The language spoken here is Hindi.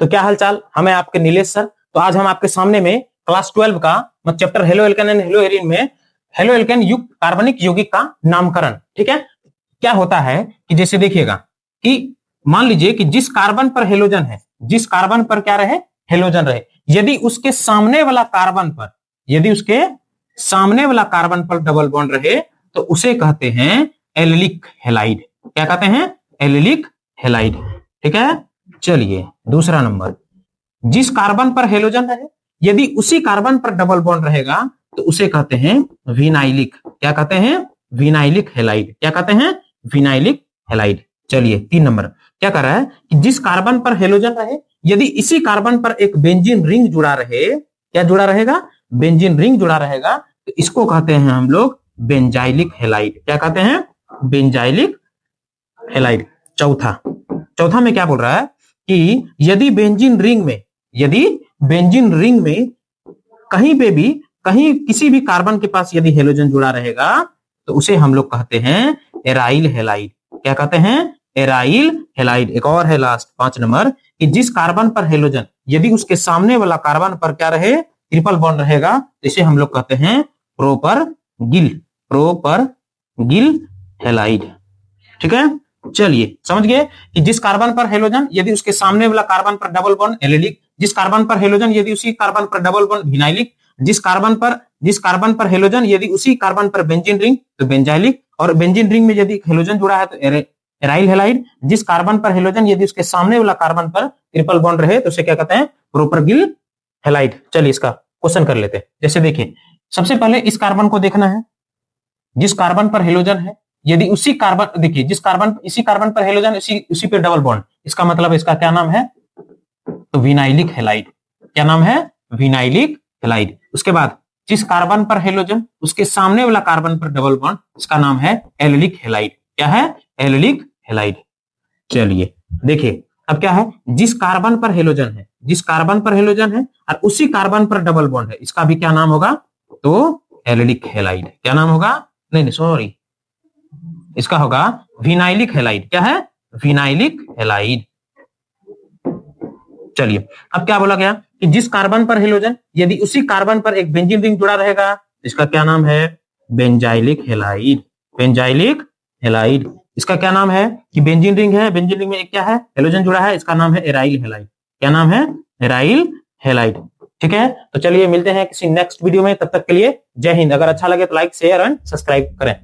तो क्या हालचाल, हमें आपके नीलेश सर। तो आज हम आपके सामने में क्लास 12 का chapter halo alkane and hello herein में हेलो एल्केन युक्त कार्बनिक यौगिक का नामकरण। ठीक है, क्या होता है कि जैसे देखिएगा कि मान लीजिए कि जिस कार्बन पर हेलोजन है, जिस कार्बन पर क्या रहे, हेलोजन रहे, यदि उसके सामने वाला कार्बन पर, यदि उसके सामने वाला कार्बन पर डबल बॉन्ड रहे तो उसे कहते हैं एलिलिक हैलाइड। क्या कहते हैं? Allylic halide. ठीक है, चलिए दूसरा नंबर, जिस कार्बन पर हेलोजन रहे यदि उसी कार्बन पर डबल बॉन्ड रहेगा तो उसे कहते हैं विनाइलिक। क्या कहते हैं? Vinylic halide. क्या कहते हैं? Vinylic halide. चलिए 3 नंबर, क्या कर रहा है कि जिस कार्बन पर हेलोजन रहे यदि इसी कार्बन पर एक बेंजीन रिंग जुड़ा रहे, क्या जुड़ा रहेगा? बेंजीन रिंग जुड़ा रहेगा, तो इसको कहते हैं हम लोग बेंजाइलिक हैलाइड। क्या कहते हैं? Benzylic halide. चौथा में क्या बोल रहा है कि यदि बेंजीन रिंग में, यदि बेंजीन रिंग में कहीं पे भी, कहीं किसी भी कार्बन के पास यदि हेलोजन जुड़ा रहेगा तो उसे हम लोग कहते हैं एराइल हैलाइड। क्या कहते हैं? Aryl halide. एक और है लास्ट 5 नंबर, कि जिस कार्बन पर हेलोजन यदि उसके सामने वाला कार्बन पर क्या रहे, ट्रिपल बॉन्ड रहेगा, इसे हम लोग कहते हैं प्रोपरगिल, प्रोपरगिल हैलाइड। ठीक है, चलिए समझ गए कि जिस कार्बन पर हेलोजन यदि उसके सामने वाला कार्बन पर डबल बॉन्ड एलिलिक, जिस कार्बन पर हेलोजन यदि उसी कार्बन पर डबल बॉन्ड विनाइलिक, जिस कार्बन पर हेलोजन यदि उसी कार्बन पर बेंजीन रिंग तो बेंजाइलिक, और बेंजीन रिंग में यदि हेलोजन जुड़ा है तो एराइल हैलाइड। जिस कार्बन पर हेलोजन यदि उसके सामने वाला कार्बन पर ट्रिपल बॉन्ड रहे तो उसे क्या कहते हैं? प्रोपरगिल हैलाइड। चलिए इसका क्वेश्चन कर लेते हैं। जैसे देखिए, सबसे पहले इस कार्बन को देखना है, जिस कार्बन पर हेलोजन है यदि उसी कार्बन, देखिए जिस कार्बन, इसी कार्बन पर हेलोजन, उसी पे डबल बॉन्ड, इसका मतलब इसका क्या नाम है? तो विनाइलिक हैलाइड। क्या नाम है? Vinylic halide. उसके बाद जिस कार्बन पर हेलोजन उसके सामने वाला कार्बन पर डबल बॉन्ड, इसका नाम है एलिलिक हैलाइड। क्या है? Allylic halide. चलिए देखिए अब क्या है, जिस कार्बन पर हेलोजन है, जिस कार्बन पर हेलोजन है और उसी कार्बन पर डबल बॉन्ड है, इसका भी क्या नाम होगा? तो एलिलिक हैलाइड। क्या नाम होगा? नहीं सॉरी, इसका होगा विनाइलिक हैलाइड। क्या है? Vinylic halide. चलिए अब क्या बोला गया कि जिस कार्बन पर हेलोजन यदि उसी कार्बन पर एक बेंजीन रिंग जुड़ा रहेगा, इसका क्या नाम है? Benzylic halide. Benzylic halide. इसका क्या नाम है कि बेंजीन रिंग है, बेंजीन रिंग में एक क्या है? हेलोजन जुड़ा है, इसका नाम है एराइल हैलाइड। क्या नाम है? Aryl halide. ठीक है, तो चलिए मिलते हैं किसी नेक्स्ट वीडियो में, तब तक के लिए जय हिंद। अगर अच्छा लगे तो लाइक, शेयर एंड सब्सक्राइब करें।